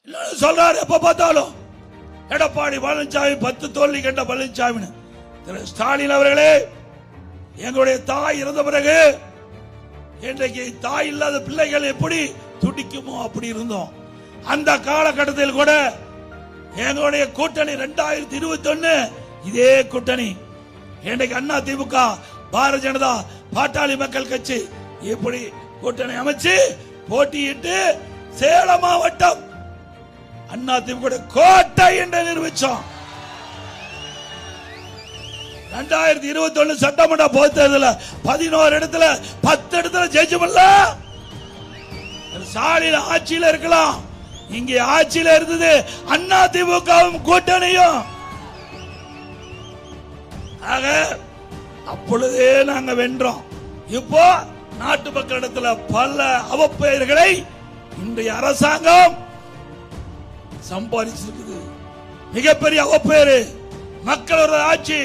சொல்றாரு எப்ப பார்த்தாலும் எடப்பாடி பழனிசாமி 10 தோல்வி கண்ட பழனிசாமி. திரு ஸ்டாலின் அவர்களே, எங்களுடைய தாய் இறந்த பிறகு இன்றைக்கு தாய் இல்லாத பிள்ளைகள் எப்படி துடிக்குமோ அப்படி இருந்தோம். அந்த காலகட்டத்தில் கூட எங்களுடைய கூட்டணி 2021 இதே கூட்டணி. இன்றைக்கு அண்ணா திமுக, பாரதிய ஜனதா, பாட்டாளி மக்கள் கட்சி இப்படி கூட்டணி அமைச்சு போட்டியிட்டு சேலம் மாவட்டம் அண்ணா திமுக கோட்டை என்று நிரூபிச்சோம். 2021 சட்டமன்ற பொதுத் தேர்தலில் 11 இடத்துல 10 இடத்துல ஜெயிச்சோம்ல. ஸ்டாலின் ஆட்சியில் இருக்கலாம், இங்கே ஆட்சியில் இருந்தது அண்ணா திமுகவும் கூட்டணியும். ஆக அப்பொழுதே நாங்க வென்றோம். இப்போ நாட்டு மக்களிடத்துல பல அவப்பெயர்களை இன்றைய அரசாங்கம் சம்பாதிச்சிருக்குது. மிகப்பெரிய அவப்பெயர். மக்களோட ஆட்சி,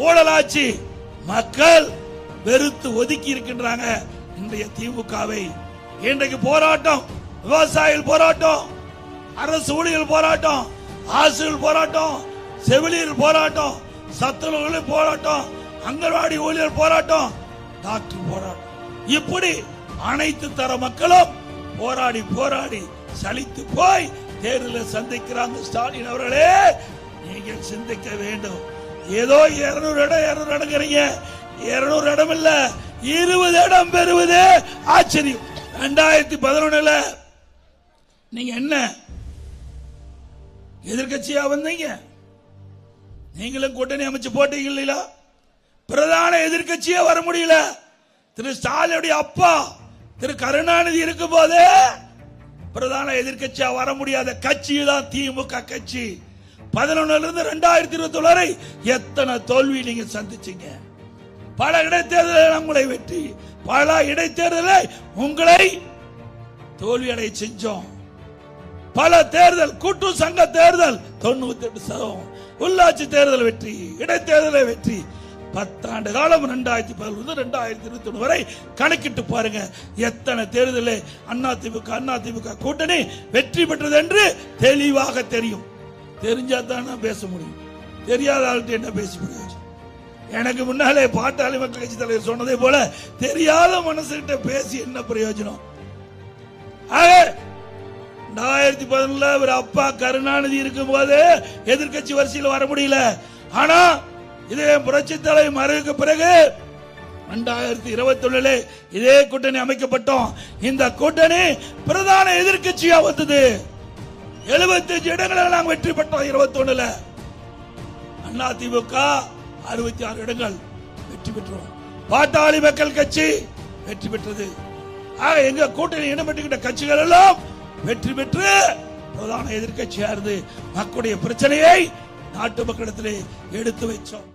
ஊழல் ஆட்சி. மக்கள் வெறுத்து ஒதுக்கி இருக்கின்றாங்க இன்றைய திமுகவை. இன்றைக்கு போராட்டம், விவசாயிகள் போராட்டம், அரசு ஊழியர்கள் போராட்டம், ஆசிரியர்கள் போராட்டம், செவிலியர் போராட்டம், சத்துணவு போராட்டம், அங்கன்வாடி ஊழியர் போராட்டம், டாக்டர் போராட்டம். இப்படி அனைத்து தர மக்களும் போராடி போராடி சலித்து போய் தேர்தலில் சந்திக்கிறாங்க. ஸ்டாலின் அவர்களே, நீங்கள் சிந்திக்க வேண்டும். ஏதோ 200 இடம் இடங்கிறீங்க. 200 இடம் இல்ல, 20 இடம் பெறுவது ஆச்சரியம். 2011 நீங்க என்ன எதிர்கட்சியா வந்தீங்க? நீங்களும் கூட்டணி அமைச்சு போட்டீங்க. பிரதான எதிர்கட்சியே வர முடியல. திரு ஸ்டாலினுடைய அப்பா திரு கருணாநிதி இருக்கும் போது பிரதான எதிர்கட்சியா வர முடியாத கட்சி தான் திமுக கட்சி. 11 இருந்து 2021 வரை எத்தனை தோல்வி நீங்க சந்திச்சீங்க? பல இடைத்தேர்தலில் உங்களை வெற்றி, பல இடைத்தேர்தலில் உங்களை தோல்வி அடைய செஞ்சோம். பல தேர்தல், கூட்டு சங்க தேர்தல் 98%, உள்ளாட்சி தேர்தல் வெற்றி, இடைத்தேர்தலை வெற்றி. 10 ஆண்டு காலம் 2011 2021 வரை கணக்கிட்டு பாருங்க. எத்தனை தேர்தலில் அதிமுக கூட்டணி வெற்றி பெற்றது என்று தெளிவாக தெரியும். தெரிஞ்சா தான் பேச முடியும். தெரியாத ஆள்கிட்ட என்ன பேச முடியும்? எனக்கு முன்னாலே பாட்டாளி மக்கள் கட்சி தலைவர் சொன்னதை போல தெரியாத மனசுகிட்ட பேசி என்ன பிரயோஜனம்? 2011 ஒரு அப்பா கருணாநிதி இருக்கும் போது எதிர்கட்சி வரிசையில் வர முடியல. ஆனா இதே புரட்சி தலைவர் மறைவுக்கு பிறகு 2021 இதே கூட்டணி அமைக்கப்பட்டோம். இந்த கூட்டணி பிரதான எதிர்கட்சியா வந்தது. 75 இடங்களில் நாங்கள் வெற்றி பெற்றோம். 21 அண்ணா திமுக 66 இடங்கள் வெற்றி பெற்றோம். பாட்டாளி மக்கள் கட்சி வெற்றி பெற்றது. எங்க கூட்டணி இடம்பெற்றுகின்ற கட்சிகள் எல்லாம் வெற்றி பெற்று பிரதான எதிர்கட்சியா இருந்து மக்களுடைய பிரச்சனையை நாட்டு மக்களிடத்திலே எடுத்து வைச்சோம்.